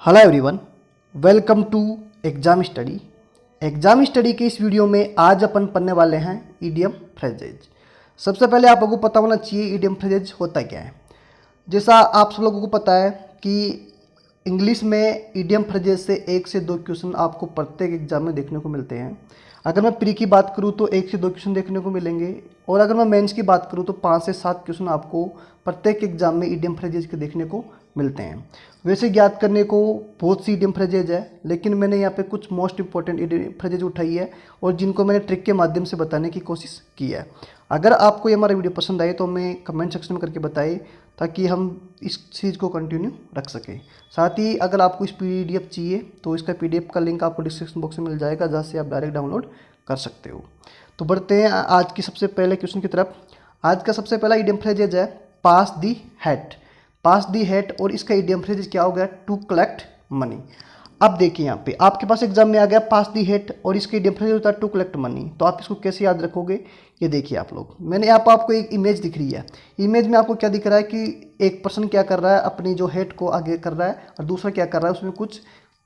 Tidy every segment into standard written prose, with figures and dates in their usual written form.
Hello everyone, welcome to exam study. Exam study के इस video में आज अपन पढ़ने वाले हैं ईडियम फ्रेजेज। सबसे पहले आप लोगों को पता होना चाहिए ईडियम फ्रेजेज होता क्या है। जैसा आप सब लोगों को पता है कि इंग्लिश में ईडियम फ्रेजेज से 1 से 2 क्वेश्चन आपको प्रत्येक एग्जाम में देखने को मिलते हैं। अगर मैं प्री की बात करूँ तो 1 से 2 क्वेश्चन देखने को मिलेंगे, और अगर मैं मेंस की बात करूँ तो 5 से 7 क्वेश्चन आपको प्रत्येक एग्जाम में ईडियम फ्रेजेज के देखने को मिलते हैं। वैसे ज्ञात करने को बहुत सी ईडियम फ्रेजेज है, लेकिन मैंने यहाँ पे कुछ मोस्ट इंपॉर्टेंट ईडियम फ्रेजेज उठाई है और जिनको मैंने ट्रिक के माध्यम से बताने की कोशिश की है। अगर आपको ये हमारा वीडियो पसंद आए तो हमें कमेंट सेक्शन में करके बताएं, ताकि हम इस चीज़ को कंटिन्यू रख सकें। साथ ही अगर आपको इस पीडीएफ चाहिए तो इसका पीडीएफ का लिंक आपको डिस्क्रिप्शन बॉक्स में मिल जाएगा, जहाँ से आप डायरेक्ट डाउनलोड कर सकते हो। तो बढ़ते हैं आज की सबसे पहले क्वेश्चन की तरफ। आज का सबसे पहला ईडियम फ्रेजेज है पास दी हैट। पास दी हैट, और इसका ईडियम फ्रेज क्या हो गया, टू कलेक्ट मनी। अब देखिए यहाँ पे आपके पास एग्जाम में आ गया पास दी हैट और इसका ईडियम फ्रेज होता है टू कलेक्ट मनी। तो आप इसको कैसे याद रखोगे, ये देखिए आप लोग। मैंने यहाँ पर आपको एक इमेज दिख रही है। इमेज में आपको क्या दिख रहा है कि एक पर्सन क्या कर रहा है, अपनी जो हैट को आगे कर रहा है और दूसरा क्या कर रहा है, उसमें कुछ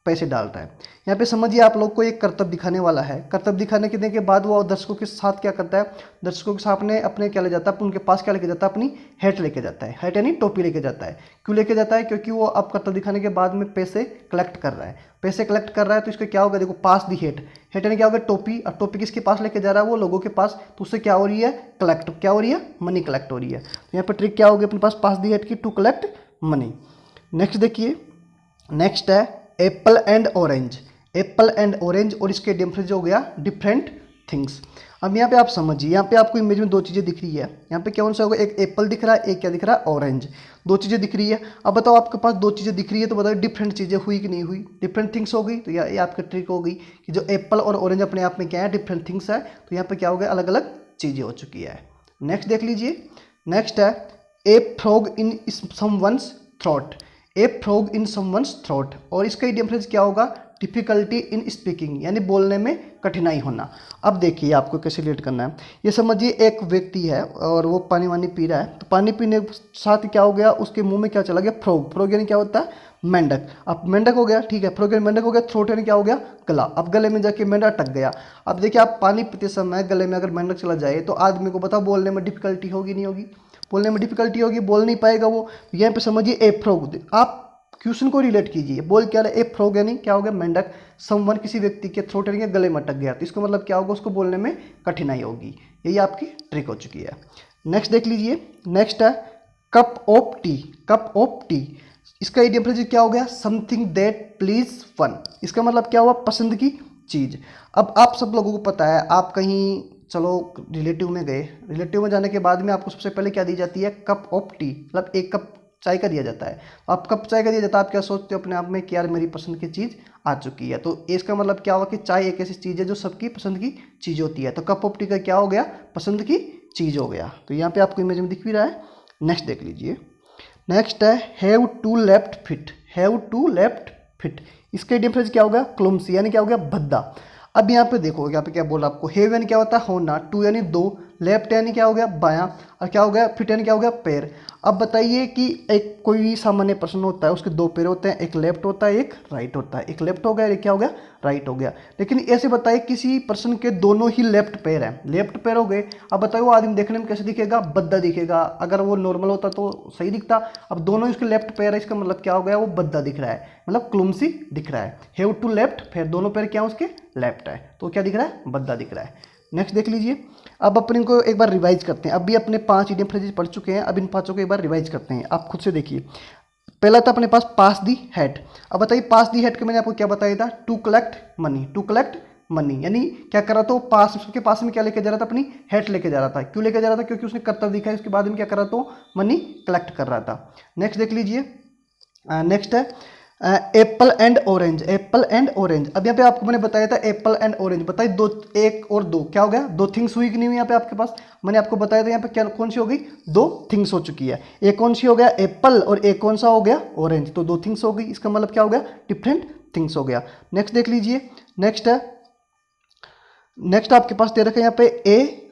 पैसे डाल रहा है। यहाँ पे समझिए आप लोग को एक कर्तव्य दिखाने वाला है। कर्तव्य दिखाने के बाद वो दर्शकों के साथ क्या करता है, दर्शकों के सामने अपने क्या ले जाता है, उनके पास क्या लेके जाता है, अपनी हैट लेके जाता है। हैट यानी टोपी लेके जाता है। क्यों लेके जाता है, क्योंकि वो अब कर्तव्य दिखाने के बाद में पैसे कलेक्ट कर रहा है। पैसे कलेक्ट कर रहा है तो इसका क्या होगा, देखो पास दी हैट। हैट यानी क्या होगा, टोपी। और टोपी किसके पास लेके जा रहा है, वो लोगों के पास। तो उससे क्या हो रही है, कलेक्ट क्या हो रही है, मनी कलेक्ट हो रही है। तो यहाँ पर ट्रिक क्या होगी अपने पास दी हैट की, टू कलेक्ट मनी। नेक्स्ट देखिए, नेक्स्ट है Apple and orange. Apple and orange, और इसके डिफरेंस हो गया डिफरेंट थिंग्स। अब यहाँ पे आप समझिए, यहाँ पे आपको इमेज में दो चीज़ें दिख रही है। यहाँ पे कौन सा होगा, एक एप्पल दिख रहा है, एक क्या दिख रहा है, ऑरेंज। दो चीज़ें दिख रही है। अब बताओ आपके पास दो चीज़ें दिख रही है तो बताओ डिफरेंट चीज़ें हुई कि नहीं हुई, डिफरेंट थिंग्स हो गई। तो ये आपकी ट्रिक हो गई कि जो एप्पल और ऑरेंज अपने आप में क्या है, डिफरेंट थिंग्स है। तो यहाँ पे क्या हो गया, अलग अलग चीज़ें हो चुकी है। नेक्स्ट देख लीजिए, नेक्स्ट है ए frog in someone's throat. A frog in someone's throat, और इसका डिफरेंस क्या होगा, डिफिकल्टी इन स्पीकिंग, यानी बोलने में कठिनाई होना। अब देखिए आपको कैसे रिलेट करना है। ये समझिए एक व्यक्ति है और वो पानी वानी पी रहा है। तो पानी पीने के साथ क्या हो गया, उसके मुंह में क्या चला गया, फ्रॉग। फ्रॉग यानी क्या होता है, मेंढक। अब मेंढक हो गया, ठीक है, फ्रॉग यानी मेंढक हो गया। थ्रोट यानी क्या हो गया, गला। अब गले में जाके मेंढक अटक गया। अब देखिए आप पानी पीते समय गले में अगर मेंढक चला जाए तो आदमी को बताओ बोलने में डिफिकल्टी होगी नहीं होगी, बोलने में डिफिकल्टी होगी, बोल नहीं पाएगा वो। यहाँ पे समझिए ए फ्रॉग, आप क्वेश्चन को रिलेट कीजिए। बोल क्या रहा है, ए फ्रॉग यानी क्या हो गया, मेंढक। समवन किसी व्यक्ति के थ्रोट यानी गले में अटक गया, तो इसका मतलब क्या होगा, उसको बोलने में कठिनाई होगी। यही आपकी ट्रिक हो चुकी है। नेक्स्ट देख लीजिए, नेक्स्ट है cup of T. Cup of T, इसका इडियम फ्रेज क्या हो गया, समथिंग दैट प्लीज वन। इसका मतलब क्या हुआ, पसंद की चीज़। अब आप सब लोगों को पता है, आप कहीं चलो रिलेटिव में गए, रिलेटिव में जाने के बाद में आपको सबसे पहले क्या दी जाती है, कप ऑफ टी, मतलब एक कप चाय का दिया जाता है। आप कप चाय का दिया जाता है, आप क्या सोचते हो अपने आप में कि यार मेरी पसंद की चीज़ आ चुकी है। तो इसका मतलब क्या होगा कि चाय एक ऐसी चीज़ है जो सबकी पसंद की चीज़ होती है। तो कप ऑफ टी का क्या हो गया, पसंद की चीज़ हो गया। तो यहाँ पे आपको इमेज में दिख भी रहा है। नेक्स्ट देख लीजिए, नेक्स्ट है have two left feet. Have two left feet, इसका डिफरेंस क्या होगा, क्लुमसी, यानी क्या हो गया, भद्दा। अब यहाँ पे देखो, यहाँ पे क्या बोला आपको, हैव यानी क्या होता है, होना। टू यानी दो, लेफ्ट यानी क्या हो गया, बायां, और क्या हो गया, फिट यानी क्या हो गया, पैर। अब बताइए कि एक कोई सामान्य प्रश्न होता है, उसके दो पैर होते हैं, एक लेफ्ट होता है, एक राइट होता है। एक लेफ्ट हो गया, एक क्या हो गया, राइट हो गया। लेकिन ऐसे बताइए किसी पर्सन के दोनों ही लेफ्ट पैर हैं, लेफ्ट पैर हो गए। अब बताइए वो आदमी देखने में कैसे दिखेगा, बद्दा दिखेगा। अगर वो नॉर्मल होता तो सही दिखता। अब दोनों उसके लेफ्ट पैर है, इसका मतलब क्या हो गया, वो बद्दा दिख रहा है, मतलब क्लुमसी दिख रहा है। हैव टू लेफ्ट, फिर दोनों पैर क्या उसके लेफ्ट है, तो क्या दिख रहा है, बद्दा दिख रहा है। नेक्स्ट देख लीजिए, अब अपन इनको एक बार रिवाइज करते हैं। अभी अपने 5 इडियम फ्रेजेस पढ़ चुके हैं, अब इन पांचों को एक बार रिवाइज करते हैं। आप खुद से देखिए। पहला था अपने पास दी हैट। अब बताइए पास दी हैट के मैंने आपको क्या बताया था, to collect money. To collect money यानी क्या कर रहा था, पास, उसके पास में क्या लेके जा रहा था, अपनी हैट लेके जा रहा था। क्यों लेके जा रहा था, क्योंकि उसने कर्तव्य दिखाया, उसके बाद में क्या कर रहा था, मनी कलेक्ट कर रहा था। नेक्स्ट देख लीजिए, नेक्स्ट है Apple and orange. Apple and orange, अब यहाँ पे आपको मैंने बताया था एप्पल एंड ऑरेंज। बताइए दो, एक और दो क्या हो गया, दो थिंग्स हुई कि नहीं हुई यहाँ पे आपके पास। मैंने आपको बताया था यहाँ पे क्या कौन सी हो गई, दो थिंग्स हो चुकी है। एक कौन सी हो गया, एप्पल, और एक कौन सा हो गया, ऑरेंज। तो दो थिंग्स हो गई, इसका मतलब क्या हो गया, डिफरेंट थिंग्स हो गया। नेक्स्ट देख लीजिए, नेक्स्ट है, नेक्स्ट आपके पास दे रखा है यहाँ पे ए,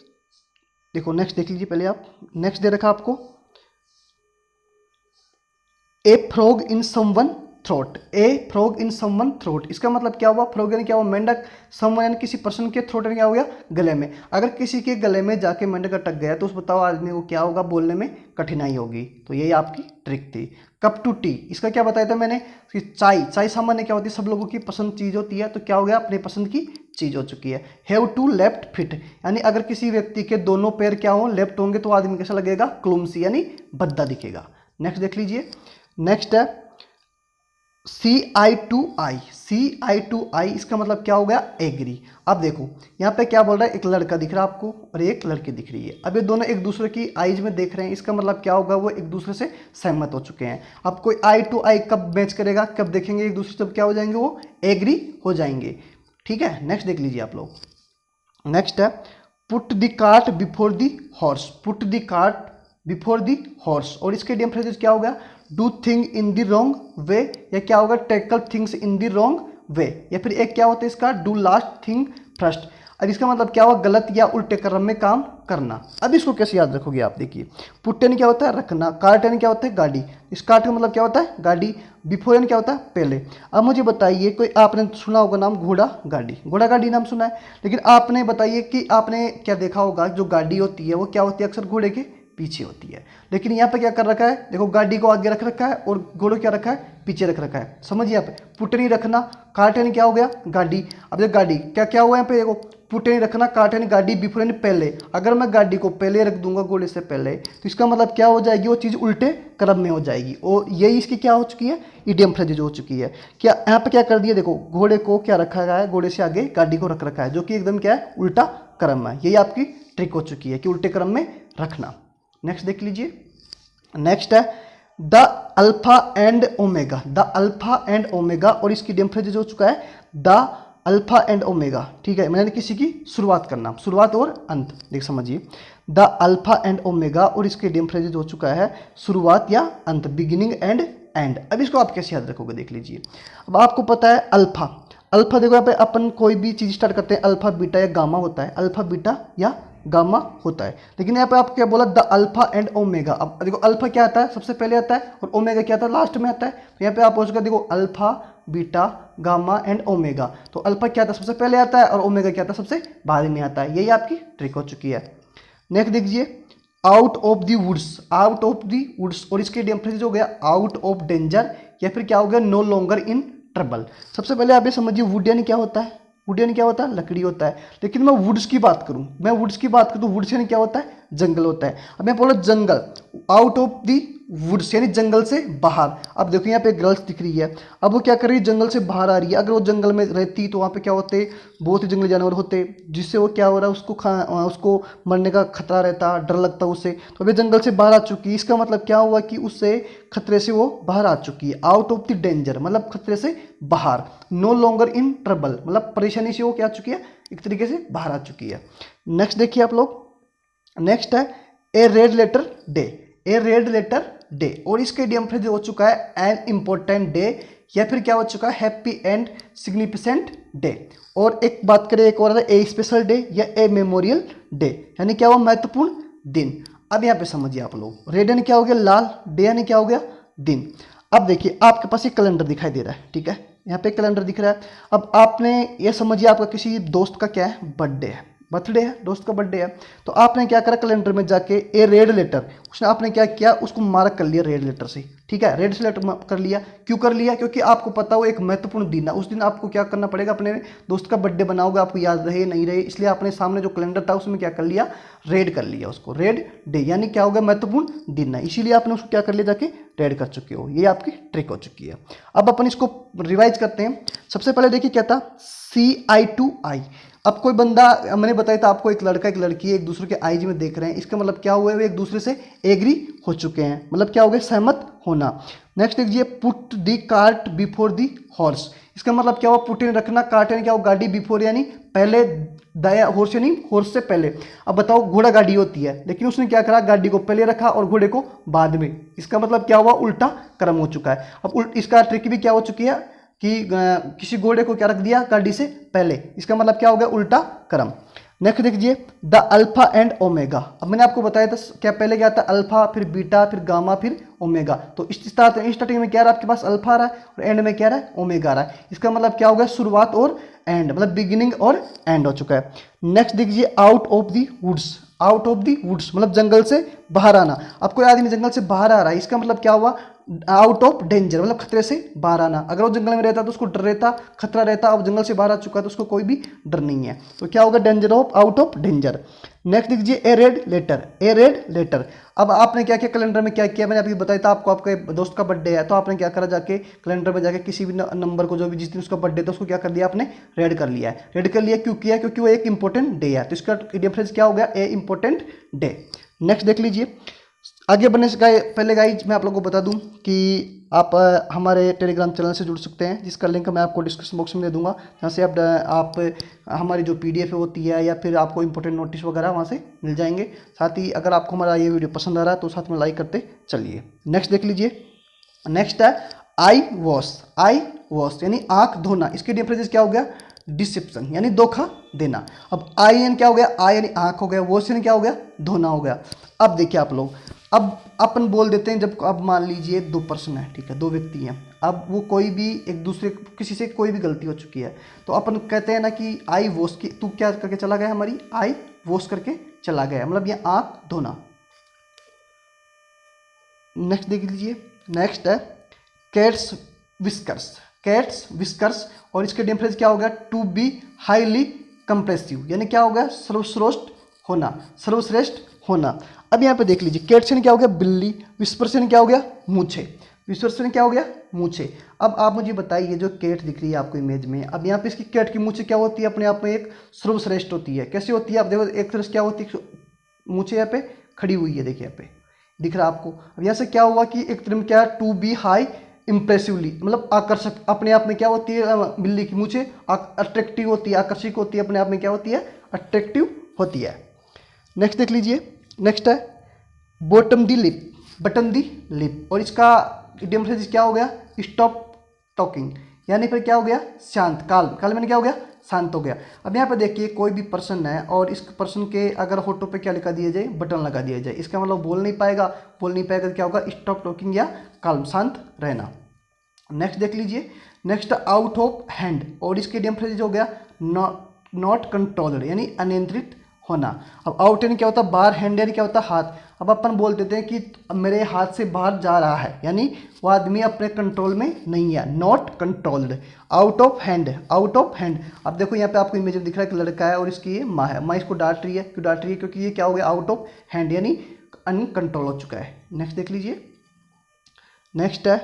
देखो नेक्स्ट देख लीजिए पहले आप। नेक्स्ट दे रखा आपको ए frog in someone throat, A frog in someone throat, इसका मतलब क्या हुआ, फ्रॉग यानी क्या हुआ, मेंढक, समवन यानी किसी पर्सन के थ्रोट यानी क्या हो गया, गले में। अगर किसी के गले में जाके मेंढक अटक गया तो उस बताओ आदमी को क्या होगा, बोलने में कठिनाई होगी। तो यही आपकी ट्रिक थी। कप टू टी, इसका क्या बताया था मैंने कि चाय सामान्य क्या होती है, सब लोगों की पसंद चीज़ होती है, तो क्या हो गया, अपनी पसंद की चीज़ हो चुकी है। हैव टू लेफ्ट फिट, यानी अगर किसी व्यक्ति के दोनों पैर क्या हो, लेफ्ट होंगे तो आदमी कैसा लगेगा, क्लुमसी यानी भद्दा दिखेगा। नेक्स्ट देख लीजिए, नेक्स्ट है CI2I, CI2I इसका मतलब क्या हो गया, एग्री। अब देखो यहाँ पे क्या बोल रहा है, एक लड़का दिख रहा है आपको और एक लड़की दिख रही है। अब ये दोनों एक दूसरे की आईज में देख रहे हैं, इसका मतलब क्या होगा, वो एक दूसरे से सहमत हो चुके हैं। अब कोई I2I कब मैच करेगा, कब देखेंगे एक दूसरे से, तब क्या हो जाएंगे, वो एग्री हो जाएंगे। ठीक है, नेक्स्ट देख लीजिए आप लोग। नेक्स्ट है put the cart before the horse, put the cart before the horse, और इसके इडियम फ्रेजेस क्या होगा, do thing in the wrong way, या क्या होगा, tackle things in the wrong way, या फिर एक क्या होता है इसका, डू लास्ट थिंग फर्स्ट। अब इसका मतलब क्या हुआ, गलत या उल्टे क्रम में काम करना। अब इसको कैसे याद रखोगे आप, देखिए पुट यानी क्या होता है, रखना, कार्ट यानी क्या होता है, गाड़ी, इस कार्ट का मतलब क्या होता है, गाड़ी, बिफोर यानी क्या होता है, पहले। अब मुझे बताइए, कोई आपने सुना होगा नाम घोड़ा गाड़ी, घोड़ा गाड़ी नाम सुना है, लेकिन आपने बताइए कि आपने क्या देखा होगा, जो गाड़ी होती है वो क्या होती है, अक्सर घोड़े के पीछे होती है। लेकिन यहाँ पे क्या कर रखा है, देखो गाड़ी को आगे रख रखा है और घोड़ो क्या रखा है, पीछे रख रखा है। समझिए यहाँ पे पुट नहीं रखना, कार्ट यानी क्या हो गया, गाड़ी। अब देखो गाड़ी क्या क्या हुआ यहाँ पे, देखो पुट नहीं रखना, कार्ट यानी गाड़ी, बिफोर यानी पहले। अगर मैं गाड़ी को पहले रख दूंगा घोड़े से पहले, तो इसका मतलब क्या हो जाएगी, वो चीज़ उल्टे क्रम में हो जाएगी। और यही इसकी क्या हो चुकी है, इडियम फ्रेजेज हो चुकी है। क्या यहाँ पे क्या कर दिया, देखो घोड़े को क्या रखा गया है, घोड़े से आगे गाड़ी को रख रखा है, जो कि एकदम क्या है, उल्टा क्रम है। यही आपकी ट्रिक हो चुकी है कि उल्टे क्रम में रखना। नेक्स्ट देख लीजिए, नेक्स्ट है the alpha and omega, the alpha and omega, और इसकी इडियम फ्रेजेज हो चुका है द अल्फा एंड ओमेगा। ठीक है, मैंने किसी की शुरुआत करना, शुरुआत और अंत, देख समझिए, द अल्फा एंड ओमेगा, और इसके इडियम फ्रेजेज हो चुका है शुरुआत या अंत, बिगिनिंग एंड एंड। अब इसको आप कैसे याद रखोगे, देख लीजिए। अब आपको पता है अल्फा, अल्फा देखो यहाँ पे अपन कोई भी चीज़ स्टार्ट करते हैं, अल्फा बीटा या गामा होता है, अल्फा बीटा या गामा होता है। लेकिन यहाँ पे आप क्या बोला, द अल्फा एंड ओमेगा। अब देखो अल्फा क्या आता है, सबसे पहले आता है, और ओमेगा क्या आता है, लास्ट में आता है। तो यहाँ पे आप हो चुका, देखो alpha beta gamma and omega, तो अल्फा क्या आता है, सबसे पहले आता है, और ओमेगा क्या आता है, सबसे बाद में आता है। यही आपकी ट्रिक हो चुकी है। नेक्स्ट देखिए, out of the woods, out of the woods, और इसके इडियम फ्रेज हो गया आउट ऑफ डेंजर, या फिर क्या हो गया, नो लॉन्गर इन ट्रबल। सबसे पहले आप ये समझिए, वुड यानी क्या होता है, वुड यानी क्या होता है, लकड़ी होता है। लेकिन मैं वुड्स की बात करूं, मैं वुड्स की बात करूं तो वुड्स यानी क्या होता है, जंगल होता है। अब मैं बोला जंगल, आउट ऑफ दी वुड्स यानी जंगल से बाहर। अब देखो यहाँ पे गर्ल्स दिख रही है, अब वो क्या कर रही है, जंगल से बाहर आ रही है। अगर वो जंगल में रहती तो वहाँ पे क्या होते, बहुत ही जंगली जानवर होते, जिससे वो क्या हो रहा है, उसको मरने का खतरा रहता, डर लगता उसे। तो अभी जंगल से बाहर आ चुकी है, इसका मतलब क्या हुआ कि उससे खतरे से वो बाहर आ चुकी है। आउट ऑफ द डेंजर मतलब खतरे से बाहर, नो लॉन्गर इन ट्रबल मतलब परेशानी से वो क्या आ चुकी है, एक तरीके से बाहर आ चुकी है। नेक्स्ट देखिए आप लोग, नेक्स्ट है ए रेड लेटर डे, ए रेड लेटर डे, और इसके इडियम फ्रेज हो चुका है एन इम्पोर्टेंट डे, या फिर क्या हो चुका है, हैप्पी एंड सिग्निफिकेंट डे। और एक बात करें, एक और है ए स्पेशल डे या ए मेमोरियल डे, यानी क्या हुआ, महत्वपूर्ण दिन। अब यहाँ पे समझिए आप लोग, रेड यानी क्या हो गया, लाल, डे यानी क्या हो गया, दिन। अब देखिए आपके पास एक कैलेंडर दिखाई दे रहा है, ठीक है, यहाँ पे कैलेंडर दिख रहा है। अब आपने ये समझिए, आपका किसी दोस्त का क्या है, बर्थडे है, बर्थडे है, दोस्त का बर्थडे है। तो आपने क्या करा, कैलेंडर में जाके ए रेड लेटर, उसने आपने क्या किया, उसको मार्क कर लिया रेड लेटर से, ठीक है, रेड से लेटर कर लिया। क्यों कर लिया, क्योंकि आपको पता हो एक महत्वपूर्ण दिन है, उस दिन आपको क्या करना पड़ेगा, अपने दोस्त का बर्थडे बनाओगे, आपको याद रहे नहीं रहे, इसलिए आपने सामने जो कैलेंडर था उसमें क्या कर लिया, रेड कर लिया उसको, रेड डे, यानी क्या हो गया, महत्वपूर्ण दिन है, इसीलिए आपने उसको क्या कर लिया, जाके रेड कर चुके हो। ये आपकी ट्रिक हो चुकी है। अब अपन इसको रिवाइज करते हैं। सबसे पहले देखिए क्या था, CI2I। अब कोई बंदा, मैंने बताया था आपको, एक लड़का एक लड़की एक दूसरे के आईज में देख रहे हैं, इसका मतलब क्या हुआ है, वे एक दूसरे से एग्री हो चुके हैं, मतलब क्या हो गया, सहमत होना। नेक्स्ट देखिए, put the cart before the horse, इसका मतलब क्या हुआ, पुट यानी रखना, कार्ट यानी क्या हुआ, गाड़ी, बिफोर यानी पहले, दाया, हॉर्स यानी हॉर्स से पहले। अब बताओ, घोड़ा गाड़ी होती है, लेकिन उसने क्या करा, गाड़ी को पहले रखा और घोड़े को बाद में, इसका मतलब क्या हुआ, उल्टा क्रम हो चुका है। अब इसका ट्रिक भी क्या हो चुकी है कि किसी घोड़े को क्या रख दिया, गाड़ी से पहले, इसका मतलब क्या हो गया, उल्टा क्रम। नेक्स्ट देखिए द अल्फा एंड ओमेगा। अब मैंने आपको बताया था क्या, पहले क्या था अल्फा, फिर बीटा, फिर गामा, फिर ओमेगा। तो स्टार्टिंग में क्या रहा आपके पास अल्फा आ रहा है और एंड में क्या रहा है ओमेगा आ रहा है। इसका मतलब क्या होगा शुरुआत और एंड, मतलब बिगिनिंग और एंड हो चुका है। नेक्स्ट देखिए out of the woods. Out of the woods मतलब जंगल से बाहर आना। अब कोई आदमी जंगल से बाहर आ रहा है, इसका मतलब क्या हुआ आउट ऑफ डेंजर, मतलब खतरे से बाहर आना। अगर वो जंगल में रहता तो उसको डर रहता, खतरा रहता, अब जंगल से बाहर आ चुका है तो उसको कोई भी डर नहीं है। तो क्या होगा danger of, out of danger. Next दीजिए ए रेड लेटर। ए रेड लेटर। अब आपने क्या किया कैलेंडर में, क्या किया मैंने अभी बताया था आपको, आपके दोस्त का बर्थडे है तो आपने क्या करा, जाके कैलेंडर में जाके किसी भी नंबर को जो भी जिस दिन उसका बर्थडे था उसको क्या कर दिया आपने रेड कर लिया है। रेड कर लिया क्यों किया, क्योंकि वो एक इंपॉर्टेंट डे है। तो इसका इडियम फ्रेज क्या हो गया ए इंपॉर्टेंट डे। नेक्स्ट देख लीजिए आगे बढ़ने से पहले गाइज मैं आप लोगों को बता दूं कि आप हमारे टेलीग्राम चैनल से जुड़ सकते हैं, जिसका लिंक मैं आपको डिस्क्रिप्शन बॉक्स में दे दूंगा, जहाँ से आप हमारी जो PDF होती है या फिर आपको इंपॉर्टेंट नोटिस वगैरह वहाँ से मिल जाएंगे। साथ ही अगर आपको हमारा ये वीडियो पसंद आ रहा है तो साथ में लाइक करते चलिए। नेक्स्ट देख लीजिए, नेक्स्ट है आई वॉश। आई वॉश यानी आंख धोना। इसके डिफरेंसेस क्या हो गया डिसेप्शन यानी धोखा देना। अब आई यानी क्या हो गया, आई यानी आंख हो गया, वॉश यानी क्या हो गया धोना हो गया। अब देखिए आप लोग, अब अपन बोल देते हैं जब, अब मान लीजिए दो पर्सन है, ठीक है, दो व्यक्ति हैं, अब वो कोई भी एक दूसरे किसी से कोई भी गलती हो चुकी है तो अपन कहते हैं ना कि आई वॉश की, तू क्या करके चला गया, हमारी आई वॉश करके चला गया, मतलब ये आंख धोना। नेक्स्ट देख लीजिए, नेक्स्ट है कैट्स विस्कर्स। कैट्स विस्कर्स और इसके डिफरेंस क्या हो गया टू बी हाईली कंप्रेसिव यानी क्या हो गया सर्वश्रेष्ठ होना, सर्वश्रेष्ठ होना। अब यहाँ पे देख लीजिए कैट से क्या हो गया बिल्ली, विस्पर से क्या हो गया मूछे, विस्पर से क्या हो गया मूछे। अब आप मुझे बताइए जो कैट दिख रही है आपको इमेज में, अब यहाँ पे इसकी कैट की मूछे क्या होती है अपने आप में एक सर्वश्रेष्ठ होती है। कैसे होती है आप देखो, एक तरह से क्या होती है मूछे यहाँ पे खड़ी हुई है, देखिए यहाँ पे दिख रहा है आपको। अब यहाँ से क्या हुआ कि एक तरह में क्या टू बी हाई इंप्रेसिवली मतलब आकर्षक, अपने आप में क्या होती है बिल्ली की मूछे अट्रैक्टिव होती है, आकर्षक होती है, अपने आप में क्या होती है अट्रैक्टिव होती है। नेक्स्ट देख लीजिए, नेक्स्ट है बॉटम दी लिप, बटन दी लिप और इसका इडियम फ्रेज क्या हो गया स्टॉप टॉकिंग यानी फिर क्या हो गया शांत, काल, काल मैंने क्या हो गया शांत हो गया। अब यहाँ पे देखिए कोई भी पर्सन है और इस पर्सन के अगर होठों पे क्या लिखा दिया जाए बटन लगा दिया जाए, इसका मतलब बोल नहीं पाएगा, बोल नहीं पाएगा तो क्या होगा स्टॉप टॉकिंग या काल्म शांत रहना। नेक्स्ट देख लीजिए, नेक्स्ट आउट ऑफ हैंड और इसके इडियम फ्रेज हो गया नॉट कंट्रोल्ड यानी अनियंत्रित होना। अब आउट यानी क्या होता है बाहर, हैंड यानी क्या होता है हाथ। अब अपन बोल देते हैं कि मेरे हाथ से बाहर जा रहा है यानी वो आदमी अपने कंट्रोल में नहीं है, not controlled. Out of hand, out of hand. अब देखो यहाँ पे आपको इमेज में दिख रहा है कि लड़का है और इसकी ये माँ है, माँ इसको डांट रही है, क्यों डांट रही है क्योंकि ये क्या हो गया आउट ऑफ हैंड यानी अनकंट्रोल हो चुका है। नेक्स्ट देख लीजिए, नेक्स्ट है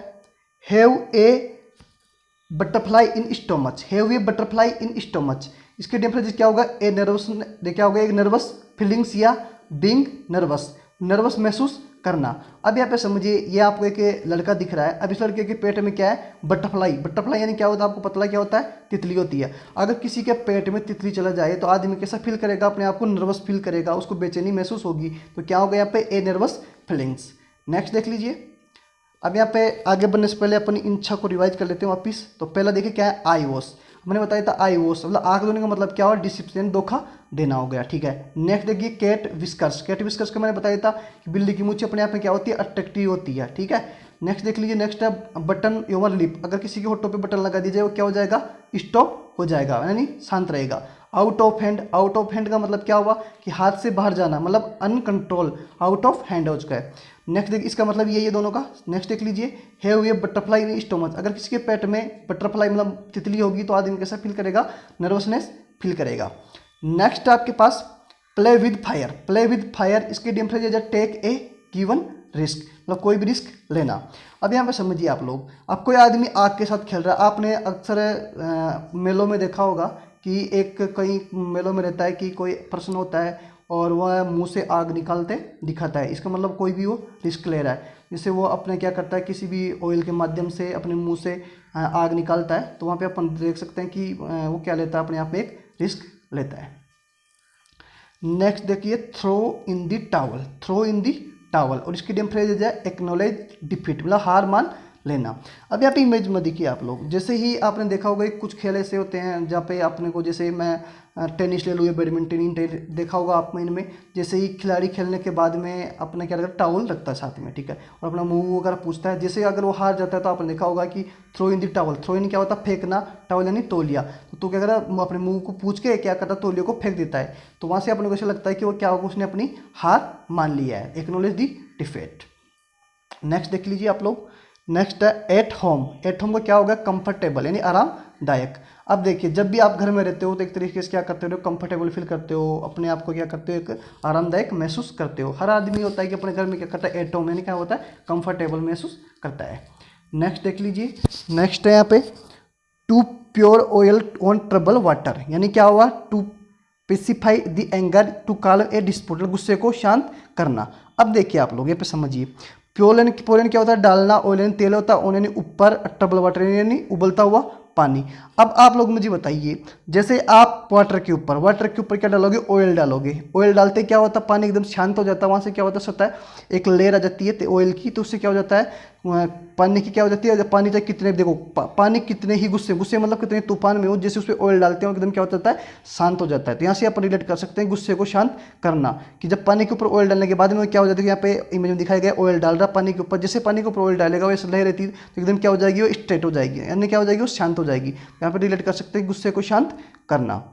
have a butterfly in stomach, have a butterfly in stomach. इसके डिफरेंस क्या होगा ए नर्वस, क्या होगा एक नर्वस फीलिंग्स या बीइंग नर्वस, नर्वस महसूस करना। अब यहाँ पे समझिए ये आपको एक लड़का दिख रहा है, अब इस लड़के के पेट में क्या है बटरफ्लाई, बटरफ्लाई यानी क्या होता है आपको पता क्या होता है तितली होती है। अगर किसी के पेट में तितली चला जाए तो आदमी कैसा फील करेगा, अपने आप को नर्वस फील करेगा, उसको बेचैनी महसूस होगी, तो क्या होगा यहाँ पे ए नर्वस फीलिंग्स। नेक्स्ट देख लीजिए, अब यहाँ पे आगे बढ़ने से पहले अपनी इच्छा को रिवाइज कर लेते हैं वापिस। तो पहला देखिए क्या है आई वॉश, मैंने बताया था आई वॉश मतलब आंख धोने का मतलब क्या हुआ डिसिप्लिन धोखा देना हो गया, ठीक है। नेक्स्ट देखिए कैट विस्कर्स, कैट विस्कर्स का मैंने बताया था कि बिल्ली की मूंछ अपने आप में क्या होती है अट्रैक्टिव होती है, ठीक है। नेक्स्ट देख लीजिए, नेक्स्ट है बटन योवर लिप, अगर किसी के होठों पे बटन लगा दीजिए वो क्या हो जाएगा स्टॉप हो जाएगा यानी शांत रहेगा। Out of hand, out of hand का मतलब क्या हुआ कि हाथ से बाहर जाना, मतलब अनकंट्रोल, आउट ऑफ हैंड हो चुका है। नेक्स्ट देख इसका मतलब ये दोनों का। नेक्स्ट देख लीजिए have a butterfly in stomach, अगर किसी के पेट में बटरफ्लाई मतलब तितली होगी तो आदमी कैसा फील करेगा नर्वसनेस फील करेगा। नेक्स्ट आपके पास play with fire, play with fire इसके डिफरेंस है टेक ए गिवन रिस्क मतलब कोई भी रिस्क लेना। अब यहाँ पे समझिए आप लोग, अब कोई आदमी आग के साथ खेल रहा है, आपने अक्सर मेलों में देखा होगा कि एक कई मेलों में रहता है कि कोई पर्सन होता है और वह मुंह से आग निकालते दिखाता है, इसका मतलब कोई भी वो रिस्क ले रहा है। जैसे वो अपने क्या करता है किसी भी ऑयल के माध्यम से अपने मुंह से आग निकालता है, तो वहाँ पे अपन देख सकते हैं कि वो क्या लेता है अपने आप में एक रिस्क लेता है। नेक्स्ट देखिए throw in the towel, throw in the towel और इसकी डिफरेंस है एक्नॉलेज डिफीट मतलब हार मान लेना। अब यहाँ पे इमेज में देखिए आप लोग, जैसे ही आपने देखा होगा कुछ खेल ऐसे होते हैं जहाँ पे अपने को, जैसे मैं टेनिस ले लूँ या बैडमिंटन देखा होगा आपने, इनमें जैसे ही खिलाड़ी खेलने के बाद में अपना क्या करता है, टावल रखता है साथ में, ठीक है, और अपना मुंह वगैरह पूछता है। जैसे अगर वो हार जाता है तो आपने देखा होगा कि throw in the towel, throw in क्या होता है, फेंकना, टावल यानी तौलिया। तो क्या करता, अपने मुंह को पूछ के क्या करता, तौलिया को फेंक देता है। तो वहाँ से अपने को ऐसा लगता है कि वो क्या होगा, उसने अपनी हार मान लिया है, एक्नॉलेज दी डिफेट। नेक्स्ट देख लीजिए आप लोग, नेक्स्ट है एट होम। एट होम का क्या होगा, कंफर्टेबल यानी आरामदायक। अब देखिए जब भी आप घर में रहते हो तो एक तरीके से क्या करते हो, कंफर्टेबल फील करते हो, अपने आप को क्या करते हो, एक आरामदायक महसूस करते हो। हर आदमी होता है कि अपने घर में क्या करता है, एट होम यानी क्या होता है, कंफर्टेबल महसूस करता है। नेक्स्ट देख लीजिए, नेक्स्ट है यहाँ पे to pure oil on trouble water, यानी क्या हुआ, to pacify the anger, to call a dispute, गुस्से को शांत करना। अब देखिए आप लोग ये पे समझिए, प्योरन क्या होता है, डालना, ऑयल यानी तेल होता है, ऑन यानी ऊपर, ट्रबल वाटर यानी उबलता हुआ पानी। अब आप लोग मुझे बताइए, जैसे आप वाटर के ऊपर क्या डालोगे, ऑयल डालोगे, ऑयल डालते क्या होता है, पानी एकदम शांत हो जाता है, वहाँ से क्या होता है, एक लेयर आ जाती है ऑयल की, तो उससे क्या हो जाता है, पानी की क्या हो जाती है, पानी चाहे कितने, देखो पानी कितने ही गुस्से मतलब कितने तूफान में हो, जैसे उस पर ऑयल डालते हैं एकदम क्या हो जाता है, शांत हो जाता है। तो यहाँ से आप रिलेट कर सकते हैं गुस्से को शांत करना, कि जब पानी के ऊपर ऑयल डालने के बाद में क्या हो जाता है, यहाँ पे इमेज में दिखाया गया ऑयल डाल रहा पानी के ऊपर, जैसे पानी के ऊपर ऑयल डालेगा वैसे लहर रहती है, तो एकदम क्या हो जाएगी, वो स्ट्रेट हो जाएगी, यानी क्या हो जाएगी, वो शांत हो जाएगी। यहाँ पे रिलेट कर सकते हैं गुस्से को शांत करना।